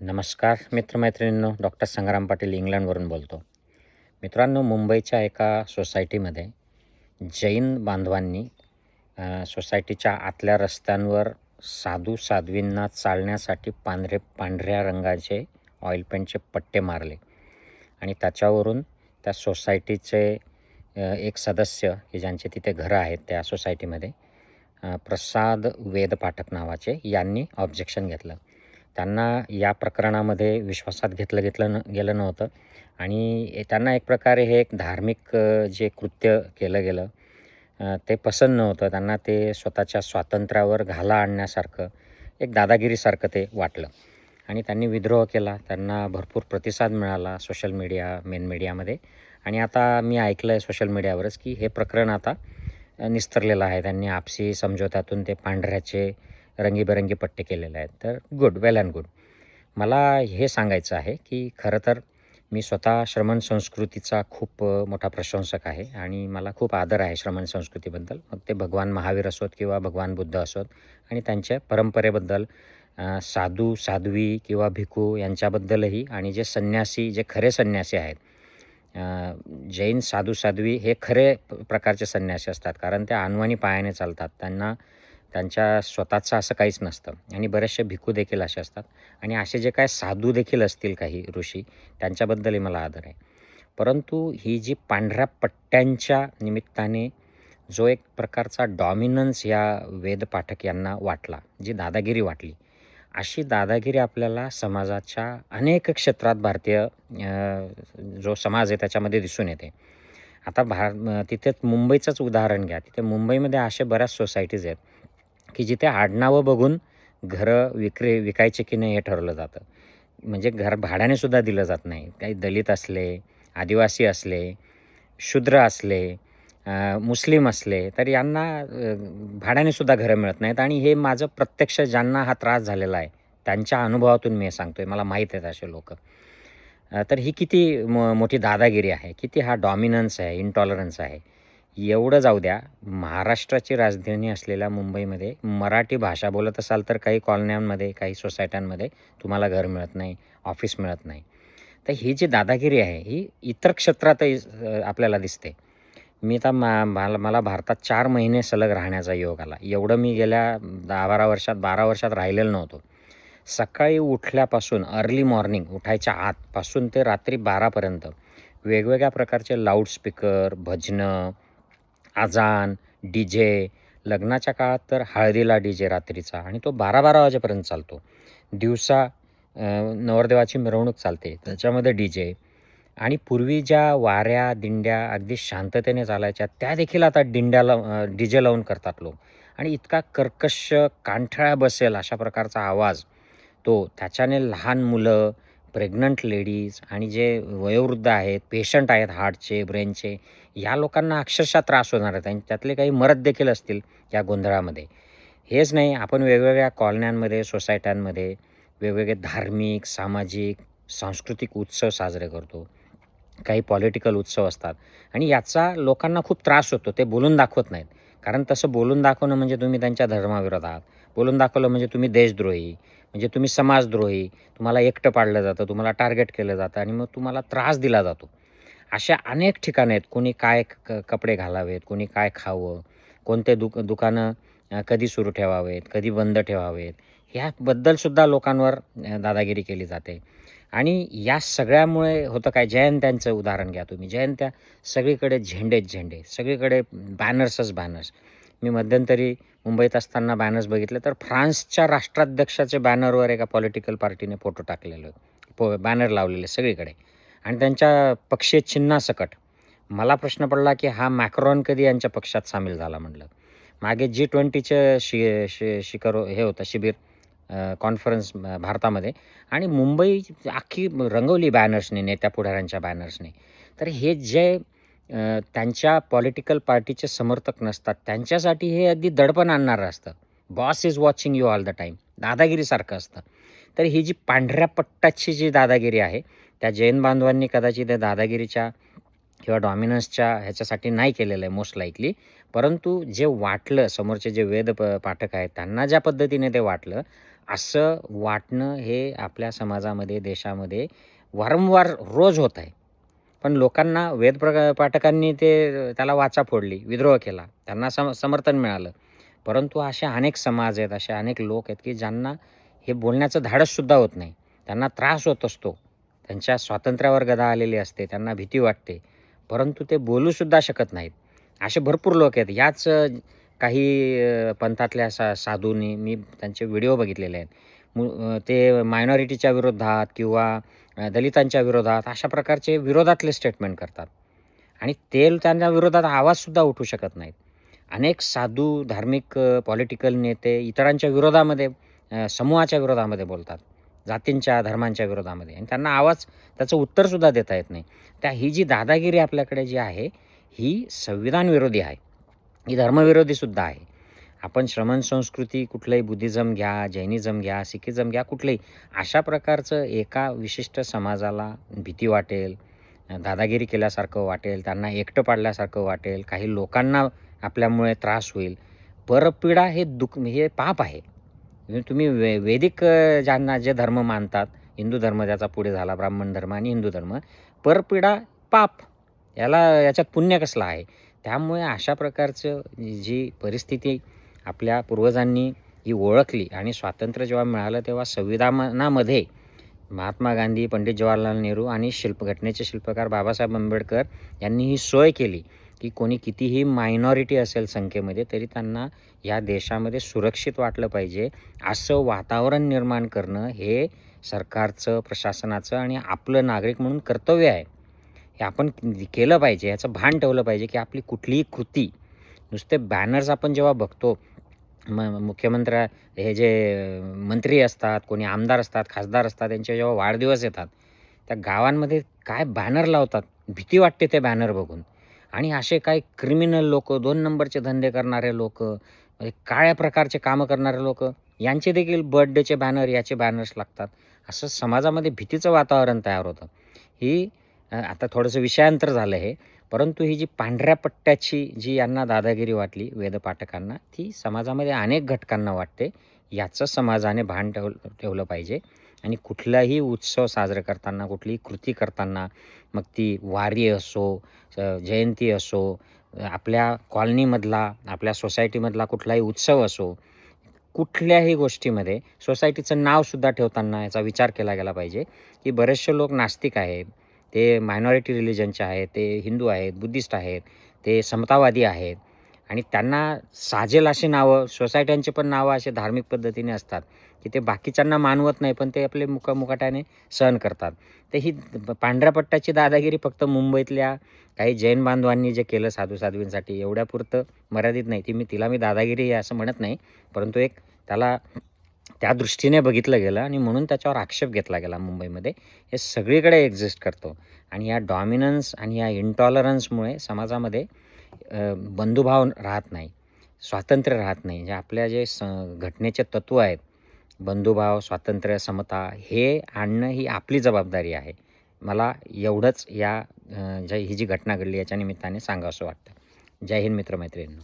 नमस्कार मित्रमैत्रिणींनो, डॉक्टर संग्राम पाटील इंग्लंडवरून बोलतो. मित्रांनो, मुंबईच्या एका सोसायटीमध्ये जैन बांधवांनी सोसायटीच्या आतल्या रस्त्यांवर साधू साध्वींना चालण्यासाठी पांढऱ्या रंगाचे ऑइल पेंटचे पट्टे मारले आणि त्याच्यावरून त्या सोसायटीचे एक सदस्य की ज्यांचे तिथे घरं आहेत त्या सोसायटीमध्ये, प्रसाद वेद पाठक नावाचे, यांनी ऑब्जेक्शन घेतलं. त्यांना या प्रकरणामध्ये विश्वासात गेलं नव्हतं आणि त्यांना एक प्रकारे हे एक धार्मिक जे कृत्य केलं गेलं ते पसंत नव्हतं. त्यांना ते स्वतःच्या स्वातंत्र्यावर घाला आणण्यासारखं, एक दादागिरीसारखं ते वाटलं आणि त्यांनी विद्रोह केला. त्यांना भरपूर प्रतिसाद मिळाला सोशल मीडिया, मेन मीडियामध्ये. आणि आता मी ऐकलं आहे सोशल मीडियावरच की हे प्रकरण आता निस्तरलेलं आहे. त्यांनी आपसी समझोत्यातून ते पांढऱ्याचे रंगीबेरंगी पट्टे केलेले आहेत. तर गुड, वेल अँड गुड. मला हे सांगायचं आहे की खरं तर मी स्वतः श्रमण संस्कृतीचा खूप मोठा प्रशंसक आहे आणि मला खूप आदर आहे श्रमण संस्कृतीबद्दल. मग ते भगवान महावीर असोत किंवा भगवान बुद्ध असोत, आणि त्यांच्या परंपरेबद्दल, साधू साध्वी किंवा भिखू यांच्याबद्दलही, आणि जे संन्यासी, जे खरे संन्यासी आहेत, जैन साधू साध्वी हे खरे प्रकारचे संन्यासी असतात, कारण ते अनवाणी पायाने चालतात. त्यांना त्यांच्या स्वतःचं असं काहीच नसतं. आणि बरेचसे भिक्खू देखील असे असतात, आणि असे जे काय साधू देखील असतील काही ऋषी, त्यांच्याबद्दलही मला आदर आहे. परंतु ही जी पांढऱ्या पट्ट्यांच्या निमित्ताने जो एक प्रकारचा डॉमिनन्स या वेद पाठक यांना वाटला, जी दादागिरी वाटली, अशी दादागिरी आपल्याला समाजाच्या अनेक क्षेत्रात, भारतीय जो समाज आहे त्याच्यामध्ये दिसून येते. आता तिथे मुंबईचंच उदाहरण घ्या. तिथे मुंबईमध्ये अशा बऱ्याच सोसायटीज आहेत की जिथे आडनावं बघून घरं विकायचे की नाही हे ठरवलं जातं. म्हणजे घर भाड्याने सुद्धा दिलं जात नाही. काही दलित असले, आदिवासी असले, शूद्र असले, मुस्लिम असले, तर यांना भाड्याने सुद्धा घरं मिळत नाहीत. आणि हे माझं प्रत्यक्ष, ज्यांना हा त्रास झालेला आहे त्यांच्या अनुभवातून मी सांगतोय. मला माहीत आहेत असे लोक. तर ही किती मोठी दादागिरी आहे, किती हा डॉमिनन्स आहे, इंटॉलरन्स आहे. एवढं जाऊ द्या, महाराष्ट्राची राजधानी असलेल्या मुंबईमध्ये मराठी भाषा बोलत असाल तर काही कॉलन्यांमध्ये, काही सोसायट्यांमध्ये तुम्हाला घर मिळत नाही, ऑफिस मिळत नाही. तर ही जी दादागिरी आहे ही इतर क्षेत्रातही आपल्याला दिसते. मी आता मला भारतात 4 महिने सलग राहण्याचा योग आला. एवढं मी गेल्या 12 वर्षात राहिलेलं नव्हतो. सकाळी उठल्यापासून, अर्ली मॉर्निंग उठायच्या आतपासून ते रात्री 12पर्यंत वेगवेगळ्या प्रकारचे लाऊडस्पीकर, भजनं, अजान, DJ. लग्नाच्या काळात तर हळदीला DJ रात्रीचा, आणि तो 12-12 वाजेपर्यंत चालतो. दिवसा नवरदेवाची मिरवणूक चालते, त्याच्यामध्ये DJ. आणि पूर्वी ज्या वाऱ्या, दिंड्या अगदी शांततेने चालायच्या, त्या देखील आता DJ लावून करतात लोक. आणि इतका कर्कश, कानठळा बसेल अशा प्रकारचा आवाज तो. त्याच्याने लहान मुलं, प्रेग्नंट लेडीज आणि जे वयोवृद्ध आहेत, पेशंट आहेत हार्टचे, ब्रेनचे, या लोकांना अक्षरशः त्रास होणार आहेत. आणि त्यातले काही मरत देखील असतील या गोंधळामध्ये. हेच नाही, आपण वेगवेगळ्या कॉलन्यांमध्ये, सोसायट्यांमध्ये वेगवेगळे धार्मिक, सामाजिक, सांस्कृतिक उत्सव साजरे करतो. काही पॉलिटिकल उत्सव असतात, आणि याचा लोकांना खूप त्रास होतो. ते बोलून दाखवत नाहीत, कारण तसं बोलून दाखवणं म्हणजे तुम्ही त्यांच्या धर्माविरोधात. बोलून दाखवलं म्हणजे तुम्ही देशद्रोही, म्हणजे तुम्ही समाजद्रोही. तुम्हाला एकटं पाडलं जातं, तुम्हाला टार्गेट केलं जातं, आणि मग तुम्हाला त्रास दिला जातो. अशा अनेक ठिकाणं आहेत. कोणी काय कपडे घालावेत, कोणी काय खावं, कोणते दुकानं कधी सुरू ठेवावेत, कधी बंद ठेवावेत, ह्याबद्दलसुद्धा लोकांवर दादागिरी केली जाते. आणि या सगळ्यामुळे होतं काय, जयंत्यांचं उदाहरण घ्या तुम्ही. जयंत्या सगळीकडे झेंडेच झेंडे, सगळीकडे बॅनर्सच बॅनर्स. मी मध्यंतरी मुंबईत असताना बॅनर्स बघितले, तर फ्रान्सच्या राष्ट्राध्यक्षाच्या बॅनरवर एका पॉलिटिकल पार्टीने फोटो टाकलेलं, बॅनर लावलेले सगळीकडे, आणि त्यांच्या पक्षीय चिन्हासकट. मला प्रश्न पडला की हा मॅक्रॉन कधी यांच्या पक्षात सामील झाला म्हटलं. मागे G20चं शिखर हे होतं, शिबिर, कॉन्फरन्स भारतामध्ये, आणि मुंबई अख्खी रंगवली बॅनर्सने, नेत्या पुढाऱ्यांच्या बॅनर्सने. तर हे जे त्यांच्या पॉलिटिकल पार्टीचे समर्थक नसतात, त्यांच्यासाठी हे अगदी दडपण आणणारं असतं. Boss is watching you all the time, दादागिरीसारखं असतं. तर ही जी पांढऱ्या पट्ट्याची जी दादागिरी आहे, त्या जैन बांधवांनी कदाचित त्या दादागिरीच्या किंवा डॉमिनन्सच्या ह्याच्यासाठी नाही केलेलं आहे मोस्ट लाईकली. परंतु जे वाटलं, समोरचे जे वेद पाठक आहेत त्यांना ज्या पद्धतीने ते वाटलं, असं वाटणं हे आपल्या समाजामध्ये, देशामध्ये वारंवार रोज होत आहे. पण लोकांना पाठकांनी त्याला वाचा फोडली, विद्रोह केला. त्यांना समर्थन मिळालं. परंतु असे अनेक समाज आहेत, असे अनेक लोक आहेत, की ज्यांना हे बोलण्याचं धाडससुद्धा होत नाही. त्यांना त्रास होत असतो. त्यांच्या स्वातंत्र्यावर गदा आलेली असते. त्यांना भीती वाटते. परंतु ते बोलूसुद्धा शकत नाहीत. असे भरपूर लोक आहेत. याच काही पंथातल्या साधूंनी मी त्यांचे व्हिडिओ बघितलेले आहेत. ते मायनॉरिटीच्या विरोधात किंवा दलितांच्या विरोधात अशा प्रकारचे विरोधातले स्टेटमेंट करतात आणि ते त्यांच्या विरोधात आवाजसुद्धा उठू शकत नाहीत. अनेक साधू, धार्मिक, पॉलिटिकल नेते इतरांच्या विरोधामध्ये, समूहाच्या विरोधामध्ये बोलतात. जातींच्या, धर्मांच्या विरोधामध्ये आणि त्यांना आवाज, त्याचं उत्तरसुद्धा देता येत नाही. ही जी दादागिरी आपल्याकडे जी आहे, ही संविधान विरोधी आहे. ही धर्मविरोधीसुद्धा आहे. आपण श्रमण संस्कृती, कुठलंही बुद्धिझम घ्या, जैनिझम घ्या, सिखिझम घ्या, कुठलंही अशा प्रकारचं एका विशिष्ट समाजाला भीती वाटेल, दादागिरी केल्यासारखं वाटेल, त्यांना एकटं पाडल्यासारखं वाटेल, काही लोकांना आपल्यामुळे त्रास होईल. परपीडा हे पाप आहे. तुम्ही वैदिक ज्यांना जे धर्म मानतात, हिंदू धर्म त्याचा पुढे झाला, ब्राह्मण धर्म आणि हिंदू धर्म, परपीडा पाप, याच्यात पुण्य कसलं आहे? त्यामुळे अशा प्रकारचं जी परिस्थिती आपल्या पूर्वजांनी ही ओळखली आणि स्वातंत्र्य जेव्हा मिळालं तेव्हा संविधानामध्ये महात्मा गांधी, पंडित जवाहरलाल नेहरू आणि घटनेचे शिल्पकार बाबासाहेब आंबेडकर यांनी ही सोय केली की कोणी कितीही मायनॉरिटी असेल संख्येमध्ये तरी त्यांना या देशामध्ये सुरक्षित वाटलं पाहिजे, असं वातावरण निर्माण करणं हे सरकारचं, प्रशासनाचं आणि आपलं नागरिक म्हणून कर्तव्य आहे. हे आपण केलं पाहिजे, याचं भान ठेवलं पाहिजे की आपली कुठलीही कृती, नुसते बॅनर्स आपण जेव्हा बघतो, मुख्यमंत्री, हे जे मंत्री असतात, कोणी आमदार असतात, खासदार असतात, त्यांचे जेव्हा वाढदिवस येतात त्या गावांमध्ये काय बॅनर लावतात, भीती वाटते ते बॅनर बघून. आणि असे काही क्रिमिनल लोक, 2 नंबरचे धंदे करणारे लोक, काळ्या प्रकारचे कामं करणारे लोक, यांचे देखील बर्थडेचे बॅनर, याचे बॅनर्स लागतात. असं समाजामध्ये भीतीचं वातावरण तयार होतं. ही आता थोडंसं विषयांतर झालं हे, परंतु ही जी पांढऱ्या पट्ट्याची जी यांना दादागिरी वाटली वेदपाठकांना, ती समाजामध्ये अनेक घटकांना वाटते. याचं समाजाने भान ठेवलं पाहिजे. आणि कुठलाही उत्सव साजरा करताना, कुठलीही कृती करताना, मग ती वारी असो, जयंती असो, आपल्या कॉलनीमधला, आपल्या सोसायटीमधला कुठलाही उत्सव असो, कुठल्याही गोष्टीमध्ये सोसायटीचं नावसुद्धा ठेवताना याचा विचार केला गेला पाहिजे की बरेचसे लोक नास्तिक आहेत, ते मायनॉरिटी रिलिजनचे आहेत, ते हिंदू आहेत, बुद्धिस्ट आहेत, ते समतावादी आहेत आणि त्यांना साजेल अशी नावं, सोसायट्यांची पण नावं असे धार्मिक पद्धतीने असतात की ते बाकीच्यांना मानवत नाही, पण ते आपले मुकाट्याने सहन करतात. तर ही पांढऱ्या पट्ट्याची दादागिरी फक्त मुंबईतल्या काही जैन बांधवांनी जे केलं साधू साध्वींसाठी एवढ्यापुरतं मर्यादित नाही. तिला मी दादागिरी आहे असं म्हणत नाही, परंतु एक त्याला त्या दृष्टीने बघितलं गेलं आणि म्हणून त्याच्यावर आक्षेप घेतला गेला मुंबईमध्ये. हे सगळीकडे एक्झिस्ट करतो आणि या डॉमिनन्स आणि या इंटॉलरन्समुळे समाजामध्ये बंधुभाव राहत नाही, स्वातंत्र्य राहत नाही. जे आपल्या घटनेचे तत्त्व आहेत, बंधुभाव, स्वातंत्र्य, समता, हे आणणं ही आपली जबाबदारी आहे. मला एवढंच ही जी घटना घडली याच्या निमित्ताने सांगावंसं वाटतं. जय हिंद मित्रमैत्रिणींनो.